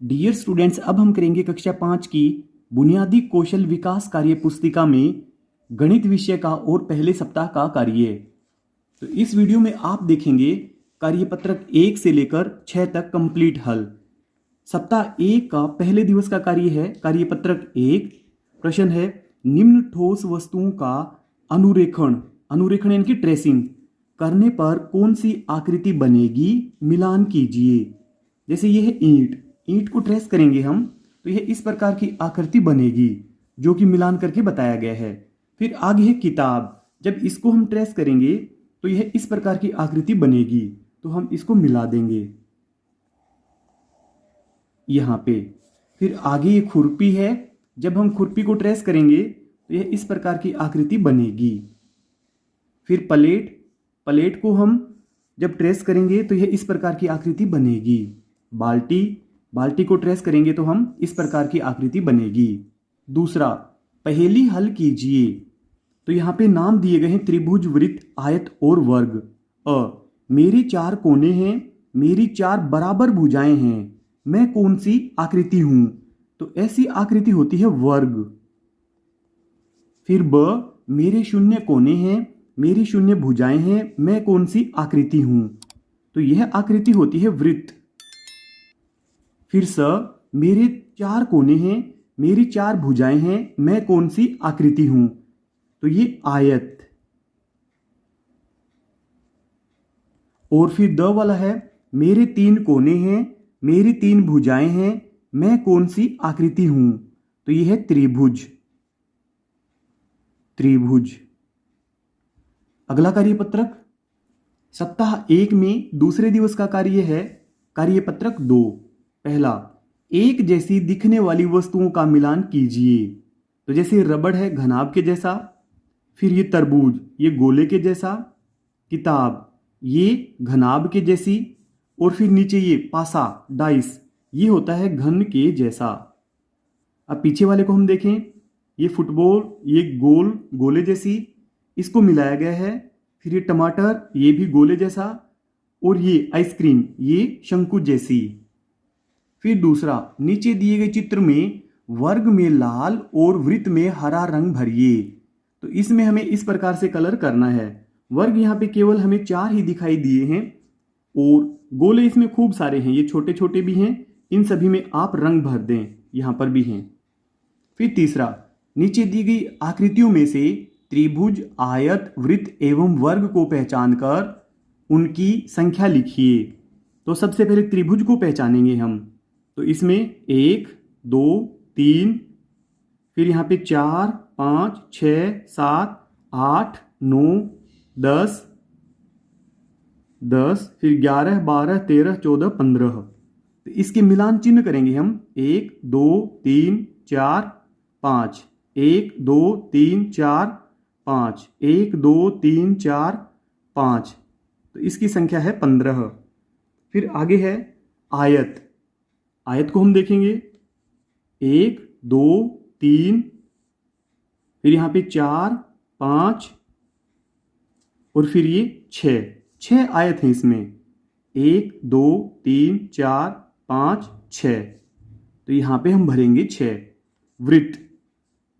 Dear students, अब हम करेंगे कक्षा 5 की बुनियादी कौशल विकास कार्य पुस्तिका में गणित विषय का और पहले सप्ताह का कार्य। तो इस वीडियो में आप देखेंगे कार्यपत्रक 1 से लेकर 6 तक कंप्लीट हल। सप्ताह 1 का पहले दिवस का कार्य है कार्यपत्रक 1। प्रश्न है निम्न ठोस वस्तुओं का अनुरेखण अनुरेखण यानी कि ट्रेसिंग करने पर कौन सी आकृति बनेगी, मिलान कीजिए। जैसे यह है ईंट, ईंट को ट्रेस करेंगे हम तो यह इस प्रकार की आकृति बनेगी जो कि मिलान करके बताया गया है। फिर आगे है किताब, जब इसको हम ट्रेस करेंगे तो यह इस प्रकार की आकृति बनेगी, तो हम इसको मिला देंगे यहाँ पे। फिर आगे ये खुरपी है, जब हम खुरपी को ट्रेस करेंगे तो यह इस प्रकार की आकृति बनेगी। फिर प्लेट, प्लेट को हम जब ट्रेस करेंगे तो यह इस प्रकार की आकृति बनेगी। बाल्टी, बाल्टी को ट्रेस करेंगे तो हम इस प्रकार की आकृति बनेगी। दूसरा, पहेली हल कीजिए। तो यहाँ पे नाम दिए गए हैं त्रिभुज, वृत्त, आयत और वर्ग। मेरे 4 कोने हैं, मेरी 4 बराबर भुजाएं हैं, मैं कौन सी आकृति हूं? तो ऐसी आकृति होती है वर्ग। फिर मेरे 0 कोने हैं, मेरी 0 भुजाएं हैं, मैं कौन सी आकृति हूं? तो यह आकृति होती है वृत्त। फिर मेरे 4 कोने हैं, मेरी 4 भुजाएं हैं, मैं कौन सी आकृति हूं? तो ये आयत। और फिर द वाला है मेरे 3 कोने हैं, मेरी 3 भुजाएं हैं, मैं कौन सी आकृति हूं? तो ये है त्रिभुज। त्रिभुज। अगला कार्यपत्रक सप्ताह 1 में दूसरे दिवस का कार्य है कार्यपत्रक 2। पहला, एक जैसी दिखने वाली वस्तुओं का मिलान कीजिए। तो जैसे रबड़ है घनाभ के जैसा, फिर ये तरबूज ये गोले के जैसा, किताब ये घनाभ के जैसी, और फिर नीचे ये पासा डाइस ये होता है घन के जैसा। अब पीछे वाले को हम देखें, ये फुटबॉल ये गोल गोले जैसी, इसको मिलाया गया है। फिर ये टमाटर ये भी गोले जैसा, और ये आइसक्रीम ये शंकु जैसी। फिर दूसरा, नीचे दिए गए चित्र में वर्ग में लाल और वृत्त में हरा रंग भरिए। तो इसमें हमें इस प्रकार से कलर करना है। वर्ग यहाँ पे केवल हमें 4 ही दिखाई दिए हैं, और गोले इसमें खूब सारे हैं, ये छोटे छोटे भी हैं, इन सभी में आप रंग भर दें, यहाँ पर भी हैं। फिर तीसरा, नीचे दी गई आकृतियों में से त्रिभुज, आयत, वृत्त एवं वर्ग को पहचान कर उनकी संख्या लिखिए। तो सबसे पहले त्रिभुज को पहचानेंगे हम। तो इसमें 1 2 3, फिर यहाँ पे 4 5 6 7 8 9 10 10, फिर 11 12 13 14 15। तो इसके मिलान चिन्ह करेंगे हम 1 2 3 4 5, 1 2 3 4 5, 1 2 3 4 5। तो इसकी संख्या है 15। फिर आगे है आयत। आयत को हम देखेंगे 1 2 3, फिर यहाँ पे 4 5, और फिर ये 6 आयत हैं इसमें, 1 2 3 4 5 6। तो यहाँ पे हम भरेंगे 6। वृत्त,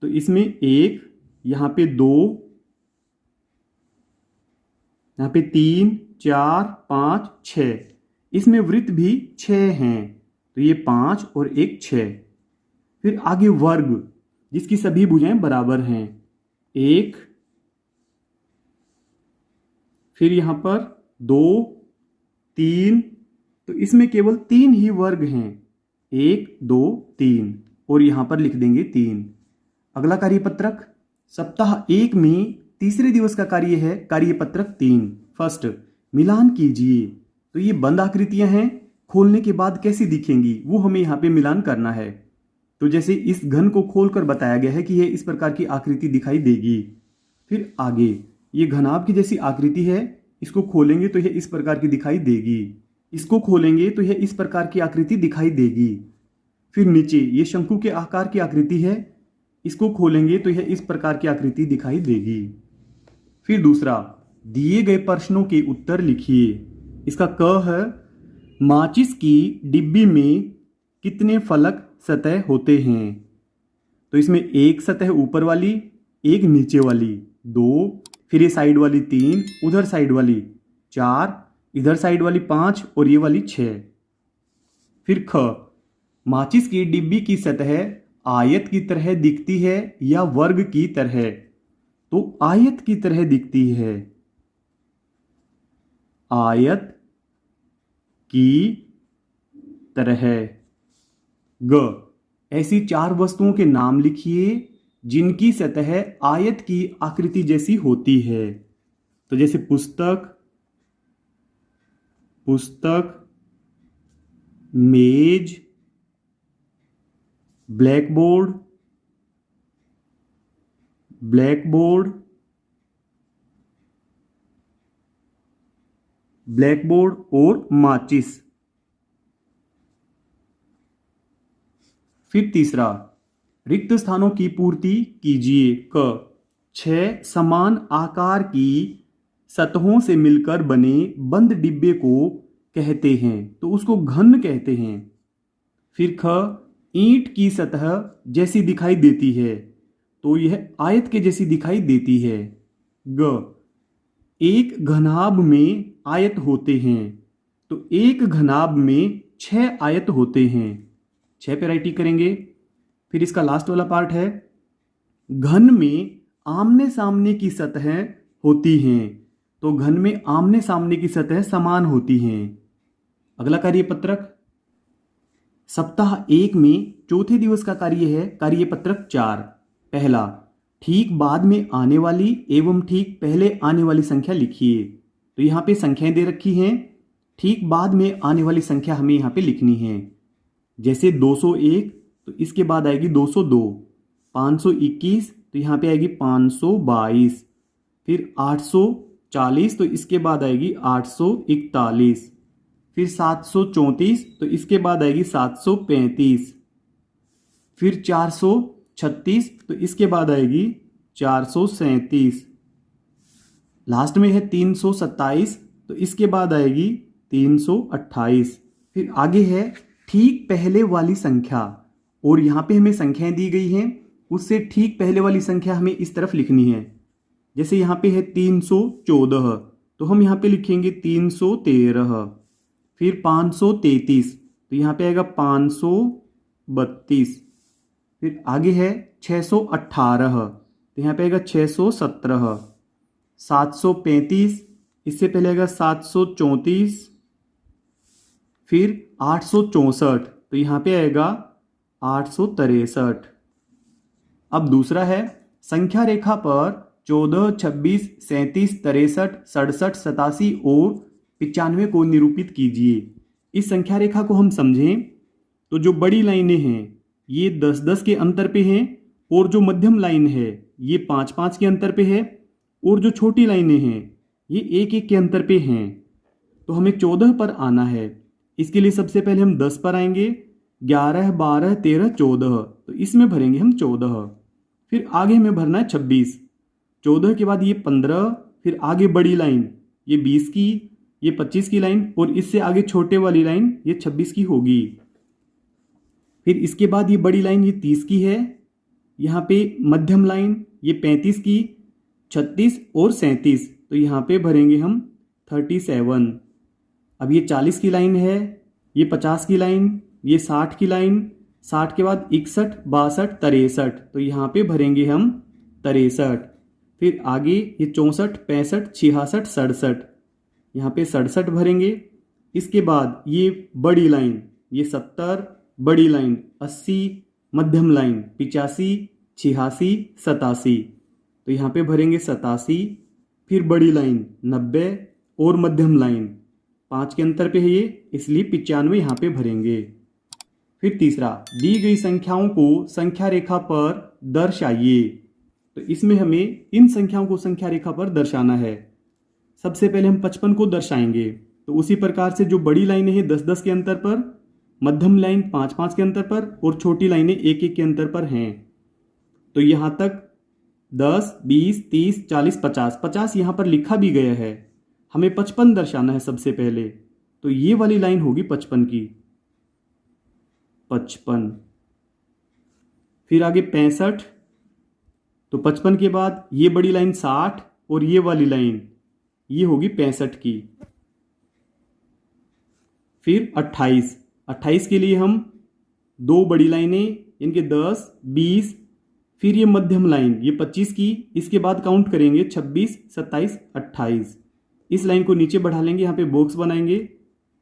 तो इसमें 1, यहाँ पे 2, यहाँ पे 3 4 5 6, इसमें वृत्त भी 6 हैं, तो ये 5 और एक 6। फिर आगे वर्ग जिसकी सभी भुजाएं बराबर हैं, 1, फिर यहाँ पर 2 3, तो इसमें केवल 3 ही वर्ग हैं, 1 2 3, और यहाँ पर लिख देंगे 3। अगला कार्यपत्रक सप्ताह 1 में तीसरे दिवस का कार्य है कार्यपत्रक 3। फर्स्ट, मिलान कीजिए। तो ये बंद आकृतियां हैं, खोलने के बाद कैसी दिखेंगी वो हमें यहाँ पे मिलान करना है। तो जैसे इस घन को खोलकर बताया गया है कि यह इस प्रकार की आकृति दिखाई देगी। फिर आगे ये घनाभ की जैसी आकृति है, इसको खोलेंगे तो यह इस प्रकार की दिखाई देगी, इसको खोलेंगे तो यह इस प्रकार की आकृति दिखाई देगी। फिर नीचे ये शंकु के आकार की आकृति है, इसको खोलेंगे तो यह इस प्रकार की आकृति दिखाई देगी। फिर दूसरा, दिए गए प्रश्नों के उत्तर लिखिए। इसका क है माचिस की डिब्बी में कितने फलक सतह होते हैं? तो इसमें एक सतह ऊपर वाली, एक नीचे वाली, 2, फिर ये साइड वाली 3, उधर साइड वाली 4, इधर साइड वाली 5 और ये वाली 6। फिर ख, माचिस की डिब्बी की सतह आयत की तरह दिखती है या वर्ग की तरह? तो आयत की तरह दिखती है। आयत की तरह। ग, ऐसी 4 वस्तुओं के नाम लिखिए जिनकी सतह आयत की आकृति जैसी होती है। तो जैसे पुस्तक, मेज, ब्लैकबोर्ड, और माचिस। फिर तीसरा, रिक्त स्थानों की पूर्ति कीजिए। क, 6 समान आकार की सतहों से मिलकर बने बंद डिब्बे को कहते हैं, तो उसको घन कहते हैं। फिर ख, ईंट की सतह जैसी दिखाई देती है, तो यह आयत के जैसी दिखाई देती है। ग, एक घनाभ में आयत होते हैं, तो एक घनाभ में 6 आयत होते हैं। 6 पे राइटिंग करेंगे। फिर इसका लास्ट वाला पार्ट है, घन में आमने सामने की सतह होती हैं, तो घन में आमने सामने की सतह समान होती हैं। अगला कार्यपत्रक सप्ताह 1 में चौथे दिवस का कार्य है कार्यपत्रक 4। पहला, ठीक बाद में आने वाली एवं ठीक पहले आने वाली संख्या लिखिए। तो यहाँ पे संख्याएं दे रखी हैं, ठीक बाद में आने वाली संख्या हमें यहाँ पे लिखनी है। जैसे 201 तो इसके बाद आएगी 202, 521 तो यहाँ पे आएगी 522, फिर 840 तो इसके बाद आएगी 841, फिर 734 तो इसके बाद आएगी 735, फिर 436 तो इसके बाद आएगी 437, लास्ट में है 327 तो इसके बाद आएगी 328। फिर आगे है ठीक पहले वाली संख्या, और यहाँ पे हमें संख्याएं दी गई हैं, उससे ठीक पहले वाली संख्या हमें इस तरफ लिखनी है। जैसे यहाँ पे है 314 तो हम यहाँ पे लिखेंगे 313, फिर 533 तो यहाँ पे आएगा 532, फिर आगे है 618 तो यहाँ पे आएगा 617, 735 इससे पहले आएगा 734, फिर 864 तो यहाँ पे आएगा 863। अब दूसरा है संख्या रेखा पर 14, 26, 37, 63, 67, 87 और 95 को निरूपित कीजिए। इस संख्या रेखा को हम समझें तो जो बड़ी लाइनें हैं ये 10-10 के अंतर पे हैं, और जो मध्यम लाइन है ये 5-5 के अंतर पे है, और जो छोटी लाइनें हैं ये 1-1 के अंतर पे हैं। तो हमें 14 पर आना है। इसके लिए सबसे पहले हम 10 पर आएंगे, 11, 12, 13, 14 तो इसमें भरेंगे हम 14। फिर आगे हमें भरना है 26, 14 के बाद ये 15, फिर आगे बड़ी लाइन ये 20 की, ये 25 की लाइन, और इससे आगे छोटे वाली लाइन ये 26 की होगी। फिर इसके बाद ये बड़ी लाइन ये 30 की है, यहाँ पे मध्यम लाइन ये 35 की, 36 और 37 तो यहाँ पे भरेंगे हम 37। अब ये 40 की लाइन है, ये 50 की लाइन, ये 60 की लाइन, 60 के बाद 61, 62, 63 तो यहाँ पे भरेंगे हम 63। फिर आगे ये 64, 65, 66, 67 यहाँ पे 67 भरेंगे। इसके बाद ये बड़ी लाइन ये 70, बड़ी लाइन 80, मध्यम लाइन 85, 86, 87 तो यहाँ पे भरेंगे 87, फिर बड़ी लाइन 90 और मध्यम लाइन 5 के अंतर पे है ये, इसलिए 95 यहाँ पे भरेंगे। फिर तीसरा, दी गई संख्याओं को संख्या रेखा पर दर्शाइए। तो इसमें हमें इन संख्याओं को संख्या रेखा पर दर्शाना है। सबसे पहले हम 55 को दर्शाएंगे, तो उसी प्रकार से जो बड़ी लाइनें हैं 10-10 के अंतर पर, मध्यम लाइन 5-5 के अंतर पर, और छोटी लाइनें 1-1 के अंतर पर हैं। तो यहाँ तक 10, 20, 30, 40, 50 यहाँ पर लिखा भी गया है। हमें 55 दर्शाना है सबसे पहले, तो ये वाली लाइन होगी 55 की। 55। फिर आगे 65, तो 55 के बाद ये बड़ी लाइन 60 और ये वाली लाइन ये होगी 65 की। फिर 28, 28 के लिए हम दो बड़ी लाइनें इनके 10, 20, फिर ये मध्यम लाइन ये 25 की, इसके बाद काउंट करेंगे 26, 27, 28। इस लाइन को नीचे बढ़ा लेंगे, यहाँ पे बॉक्स बनाएंगे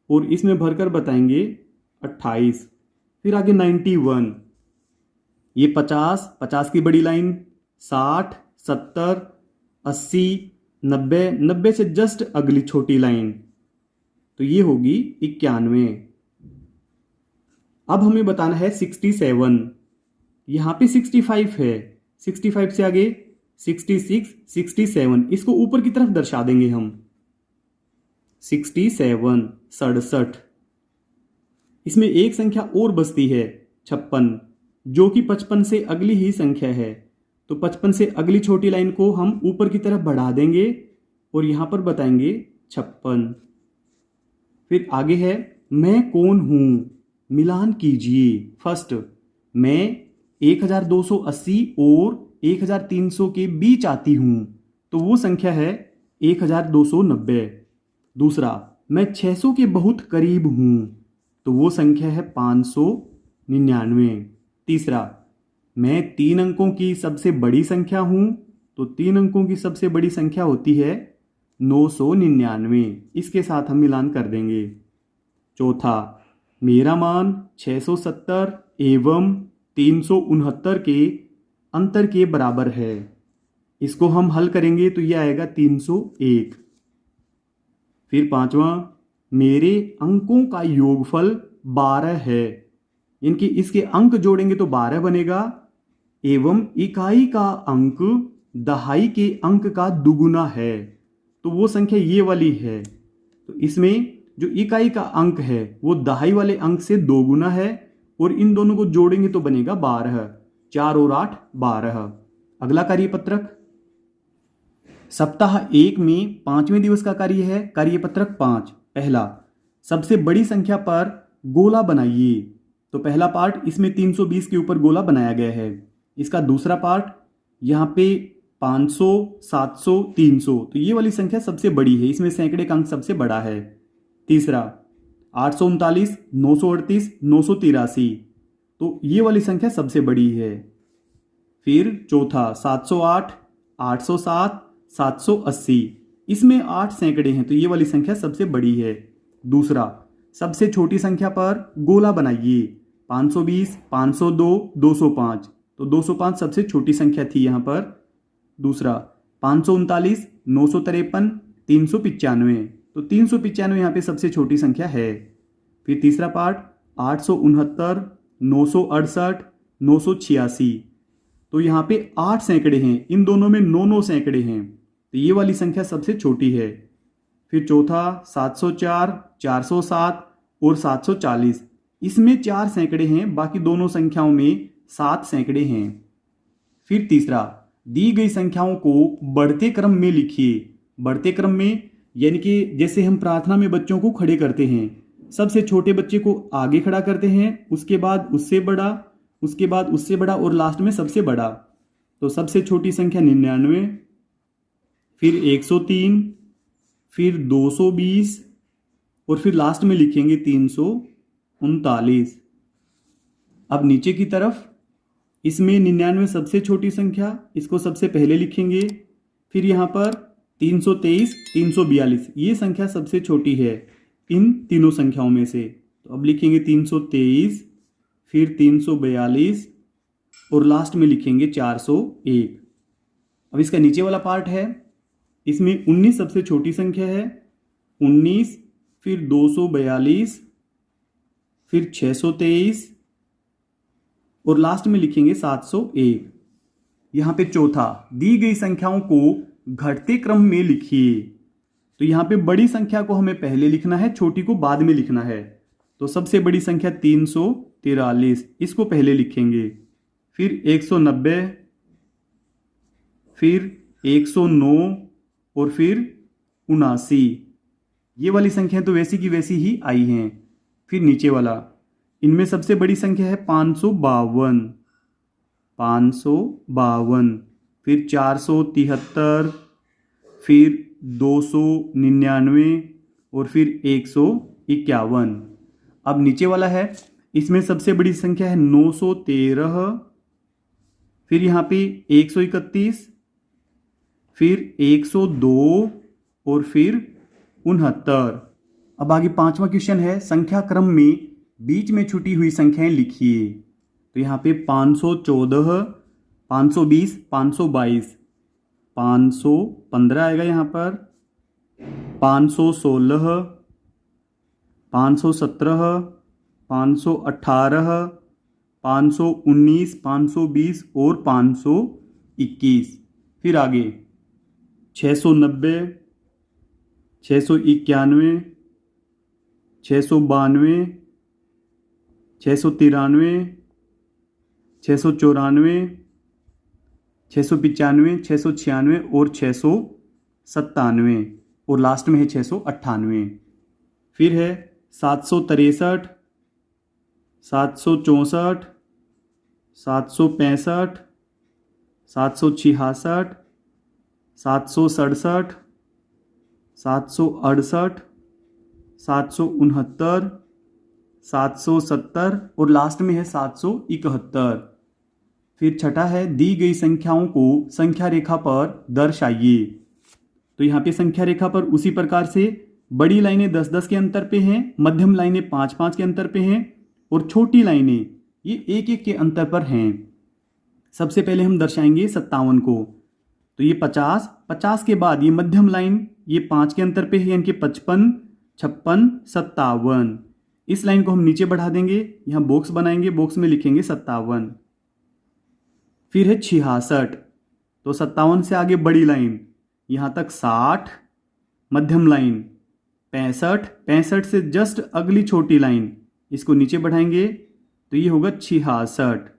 और इसमें भरकर बताएंगे 28। फिर आगे 91, ये 50, 50 की बड़ी लाइन 60, 70, 80, 90, 90 से जस्ट अगली छोटी लाइन तो ये होगी 91। अब हमें बताना है 67, यहां पे 65 है, 65 से आगे 66, 67, इसको ऊपर की तरफ दर्शा देंगे हम 67, 67। इसमें एक संख्या और बचती है 56, जो कि 55 से अगली ही संख्या है, तो 55 से अगली छोटी लाइन को हम ऊपर की तरफ बढ़ा देंगे और यहां पर बताएंगे 56। फिर आगे है मैं कौन हूं, मिलान कीजिए। फर्स्ट, मैं 1280 और 1300 के बीच आती हूं, तो वो संख्या है 1290। दूसरा, मैं 600 के बहुत करीब हूं, तो वो संख्या है 599। तीसरा, मैं 3 अंकों की सबसे बड़ी संख्या हूं, तो 3 अंकों की सबसे बड़ी संख्या होती है 999। इसके साथ हम मिलान कर देंगे। चौथा, मेरा मान 670 एवं 369 के अंतर के बराबर है, इसको हम हल करेंगे तो यह आएगा 301। फिर पांचवा, मेरे अंकों का योगफल 12 है, इनकी इसके अंक जोड़ेंगे तो 12 बनेगा, एवं इकाई का अंक दहाई के अंक का दुगुना है, तो वो संख्या ये वाली है। तो इसमें जो इकाई का अंक है वो दहाई वाले अंक से 2 गुना है और इन दोनों को जोड़ेंगे तो बनेगा 12, 4 और 8 12। अगला कार्यपत्रक सप्ताह 1 में 5वें दिवस का कार्य है कार्यपत्रक 5। पहला, सबसे बड़ी संख्या पर गोला बनाइए। तो पहला पार्ट इसमें 320 के ऊपर गोला बनाया गया है। इसका दूसरा पार्ट यहाँ पे 500, 700, 300, तो ये वाली संख्या सबसे बड़ी है, इसमें सैकड़े का अंक सबसे बड़ा है। तीसरा 839, 938, 983, तो ये वाली संख्या सबसे बड़ी है। फिर चौथा 708, 807, 780, इसमें 8 सैकड़े हैं, तो ये वाली संख्या सबसे बड़ी है। दूसरा, सबसे छोटी संख्या पर गोला बनाइए। 520, 502, 205, तो 205 सबसे छोटी संख्या थी यहाँ पर। दूसरा 539, 953, 395, तो 395 यहाँ पे सबसे छोटी संख्या है। फिर तीसरा पार्ट 869, 968, 986, तो यहाँ पे 8 सैकड़े हैं, इन दोनों में 9 सैकड़े हैं, तो ये वाली संख्या सबसे छोटी है। फिर चौथा 704, 407 और 740, इसमें 4 सैकड़े हैं, बाकी दोनों संख्याओं में 7 सैकड़े हैं। फिर तीसरा, दी गई संख्याओं को बढ़ते क्रम में लिखिए। बढ़ते क्रम में यानी कि जैसे हम प्रार्थना में बच्चों को खड़े करते हैं, सबसे छोटे बच्चे को आगे खड़ा करते हैं, उसके बाद उससे बड़ा, उसके बाद उससे बड़ा और लास्ट में सबसे बड़ा। तो सबसे छोटी संख्या 99, फिर 103, फिर 220 और फिर लास्ट में लिखेंगे 339। अब नीचे की तरफ इसमें 99 सबसे छोटी संख्या, इसको सबसे पहले लिखेंगे। फिर यहाँ पर 323, 342, ये संख्या सबसे छोटी है इन तीनों संख्याओं में से, तो अब लिखेंगे 323, फिर 342 और लास्ट में लिखेंगे 401। अब इसका नीचे वाला पार्ट है, इसमें 19 सबसे छोटी संख्या है, 19, फिर 242, फिर 623 और लास्ट में लिखेंगे 701। यहाँ पे चौथा, दी गई संख्याओं को घटते क्रम में लिखिए। तो यहाँ पे बड़ी संख्या को हमें पहले लिखना है, छोटी को बाद में लिखना है। तो सबसे बड़ी संख्या 343, इसको पहले लिखेंगे। फिर 190, फिर 109 और फिर 79, ये वाली संख्या तो वैसी की वैसी ही आई हैं। फिर नीचे वाला इनमें सबसे बड़ी संख्या है 552, 552, फिर 473, फिर 299 और फिर 151। अब नीचे वाला है, इसमें सबसे बड़ी संख्या है 913, फिर यहाँ पे 131, फिर 102 और फिर 69। अब आगे पांचवा क्वेश्चन है, संख्या क्रम में बीच में छुटी हुई संख्याएं लिखिए। तो यहाँ पे 514, 520, 522, 515 आएगा यहाँ पर, 516, 517, 518, 519, 520 और 521। फिर आगे 690, 691, 692, 693, 694, 695, 696 और 697 और लास्ट में है 698। फिर है 763, 764, 765, 766, 767, 768, 769, 770 और लास्ट में है 771। फिर छठा है, दी गई संख्याओं को संख्या रेखा पर दर्शाइए। तो यहाँ पे संख्या रेखा पर उसी प्रकार से बड़ी लाइनें 10-10 के अंतर पे हैं, मध्यम लाइनें 5-5 के अंतर पे हैं और छोटी लाइनें ये 1-1 के अंतर पर हैं। सबसे पहले हम दर्शाएंगे 57 को। तो ये 50, 50 के बाद ये मध्यम लाइन ये 5 के अंतर पे है, यानी कि 55, 56, 57। इस लाइन को हम नीचे बढ़ा देंगे, यहाँ बॉक्स बनाएंगे, बॉक्स में लिखेंगे 57। फिर है 66, तो 57 से आगे बड़ी लाइन यहाँ तक 60, मध्यम लाइन 65, 65 से जस्ट अगली छोटी लाइन इसको नीचे बढ़ाएंगे तो ये होगा 66।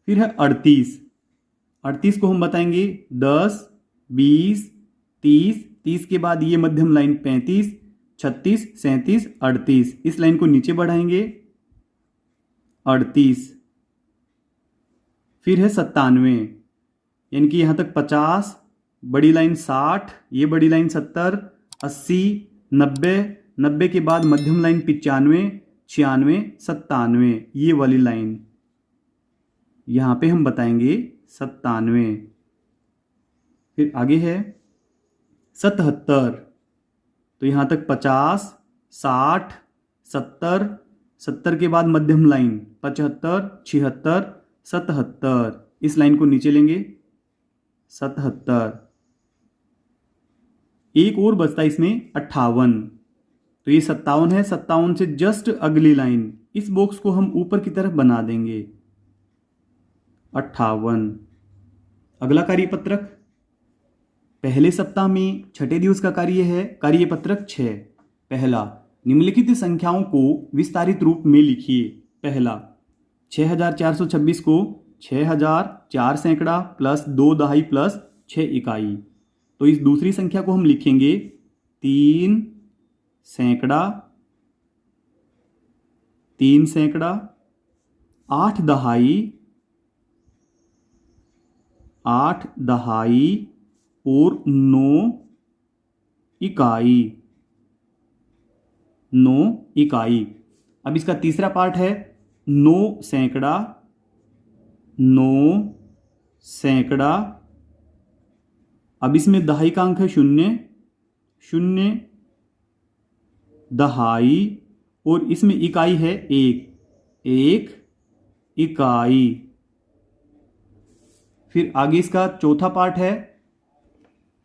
फिर है 38, 38 को हम बताएंगे 10, 20, 30, 30 के बाद ये मध्यम लाइन 35, 36, 37, 38। इस लाइन को नीचे बढ़ाएंगे 38। फिर है 97, यानी कि यहाँ तक 50, बड़ी लाइन 60, ये बड़ी लाइन 70, 80, 90, 90 के बाद मध्यम लाइन 95, 96, 97, ये वाली लाइन यहाँ पे हम बताएंगे 97। फिर आगे है 77, तो यहाँ तक 50, 60, 70, 70 के बाद मध्यम लाइन 75, 76, 77। इस लाइन को नीचे लेंगे 77। एक और बचता है इसमें 58, तो ये 57 है, 57 से जस्ट अगली लाइन इस बॉक्स को हम ऊपर की तरफ बना देंगे 58। अगला कार्यपत्रक, पहले सप्ताह में छठे दिवस का कार्य है कार्यपत्रक 6। पहला, निम्नलिखित संख्याओं को विस्तारित रूप में लिखिए। पहला, 6426 को 6004 सैकड़ा प्लस 2 दहाई प्लस 6 इकाई। तो इस दूसरी संख्या को हम लिखेंगे 3 सैकड़ा, 3 सैकड़ा, 8 दहाई, 8 दहाई और 9 इकाई, 9 इकाई। अब इसका तीसरा पार्ट है 9 सैकड़ा, 9 सैकड़ा। अब इसमें दहाई का अंक है 0, 0 दहाई और इसमें इकाई है 1, 1 इकाई। फिर आगे इसका चौथा पार्ट है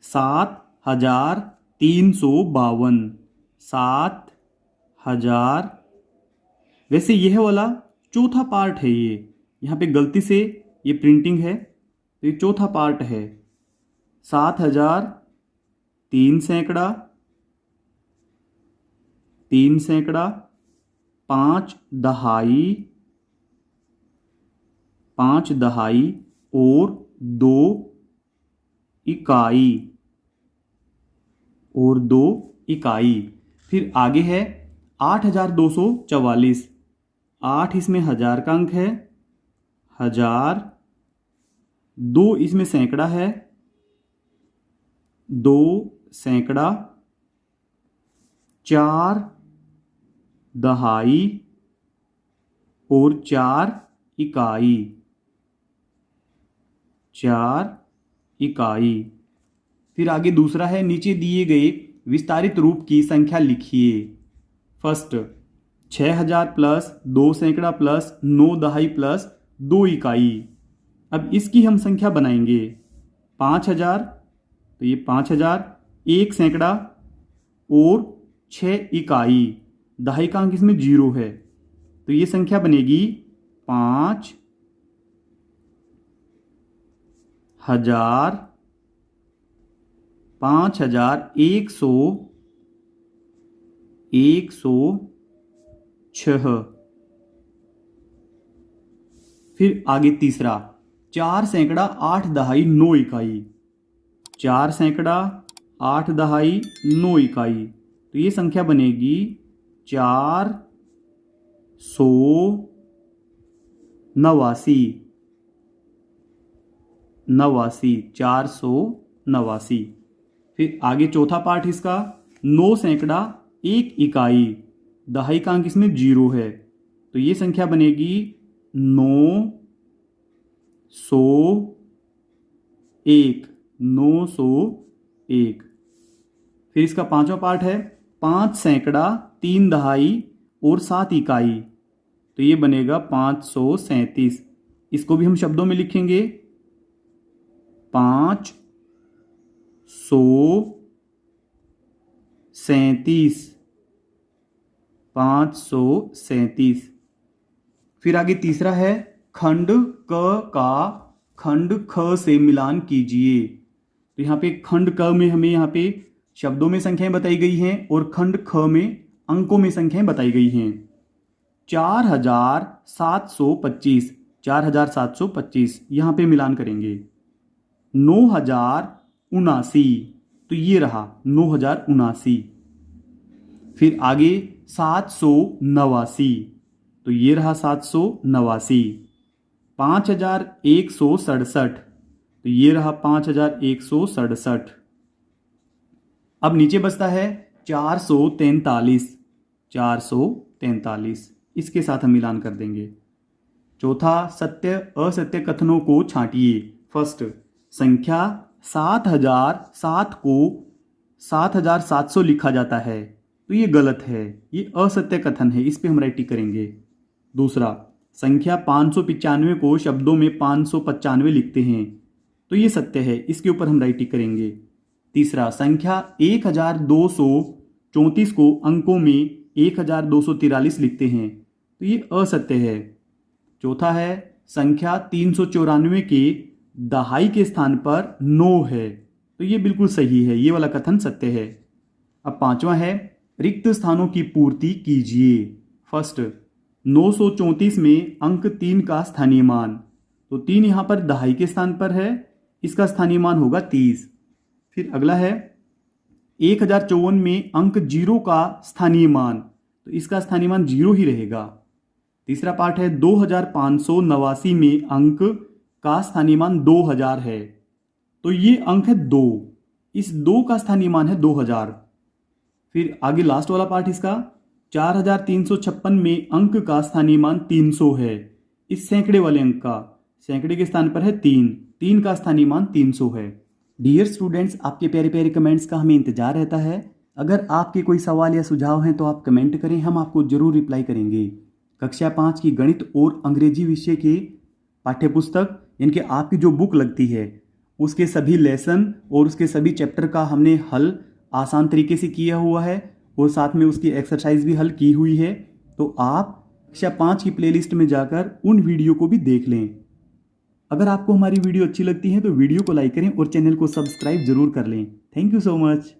7352, 7000। वैसे यह वाला चौथा पार्ट है, ये यहाँ पे गलती से ये प्रिंटिंग है, तो ये चौथा पार्ट है। 7000, 3 सैकड़ा, 3 सैकड़ा, 5 दहाई, 5 दहाई और 2 इकाई, और 2 इकाई। फिर आगे है 8244, 8 इसमें हजार का अंक है, हजार। 2 इसमें सैकड़ा है, 2 सैकड़ा। 4 दहाई और 4 इकाई, 4 इकाई। फिर आगे दूसरा है, नीचे दिए गए विस्तारित रूप की संख्या लिखिए। फर्स्ट 6000 प्लस 2 सैकड़ा प्लस 9 दहाई प्लस 2 इकाई। अब इसकी हम संख्या बनाएंगे। 5000, तो ये 5000, 1 सैकड़ा और 6 इकाई। दहाई का अंक इसमें 0 है, तो ये संख्या बनेगी 5000, 106। फिर आगे तीसरा, 4 सैकड़ा 8 दहाई 9 इकाई। 4 सैकड़ा 8 दहाई 9 इकाई, तो ये संख्या बनेगी 489। 489। फिर आगे चौथा पार्ट इसका, 9 सैकड़ा 1 इकाई। दहाई का अंक इसमें 0 है, तो ये संख्या बनेगी 901। 901। फिर इसका पांचवा पार्ट है, 5 सैकड़ा 3 दहाई और 7 इकाई, तो ये बनेगा 537। इसको भी हम शब्दों में लिखेंगे, 537। 537। फिर आगे तीसरा है, खंड क का खंड ख से मिलान कीजिए। तो यहाँ पे खंड क में हमें यहाँ पे शब्दों में संख्याएं बताई गई हैं और खंड ख में अंकों में संख्याएं बताई गई हैं। 4725, 4725 यहाँ पे मिलान करेंगे। 9079, तो ये रहा 9079। फिर आगे 789, तो ये रहा 789। 5167, तो ये रहा 5167। अब नीचे बचता है 443। 443, इसके साथ हम मिलान कर देंगे। चौथा, सत्य असत्य कथनों को छांटिए। फर्स्ट, संख्या 7007 को 7700 लिखा जाता है, तो ये गलत है, ये असत्य कथन है, इस पे हम राइट टिक करेंगे। दूसरा, संख्या 595 को शब्दों में 595 लिखते हैं, तो ये सत्य है, इसके ऊपर हम राइट टिक करेंगे। तीसरा, संख्या 1234 को अंकों में 1243 लिखते हैं, तो ये असत्य है। चौथा है, संख्या 394 के दहाई के स्थान पर 9 है, तो ये बिल्कुल सही है, ये वाला कथन सत्य है। अब पांचवा है, रिक्त स्थानों की पूर्ति कीजिए। फर्स्ट, 934 में अंक 3 का स्थानीय मान, तो 3 यहाँ पर दहाई के स्थान पर है, इसका स्थानीय मान होगा 30। फिर अगला है 1054 में अंक 0 का स्थानीय मान, तो इसका स्थानीय मान 0 ही रहेगा। तीसरा पार्ट है 2589 में अंक का स्थानीय मान 2000 है, तो ये अंक है 2, इस 2 का स्थानीय मान है 2000। फिर आगे लास्ट वाला पार्ट इसका 4356 में अंक का स्थानीय मान 300 है, इस सैकड़े वाले अंक का सैकड़े के स्थान पर है 3 का स्थानीय मान 300 है। डियर स्टूडेंट्स, आपके प्यारे प्यारे कमेंट्स का हमें इंतजार रहता है। अगर आपके कोई सवाल या सुझाव हैं तो आप कमेंट करें, हम आपको जरूर रिप्लाई करेंगे। कक्षा 5 की गणित और अंग्रेजी विषय के पाठ्यपुस्तक, इनके आपकी जो बुक लगती है, उसके सभी लेसन और उसके सभी चैप्टर का हमने हल आसान तरीके से किया हुआ है और साथ में उसकी एक्सरसाइज भी हल की हुई है, तो आप कक्षा 5 की प्लेलिस्ट में जाकर उन वीडियो को भी देख लें। अगर आपको हमारी वीडियो अच्छी लगती है तो वीडियो को लाइक करें और चैनल को सब्सक्राइब जरूर कर लें। Thank you so much.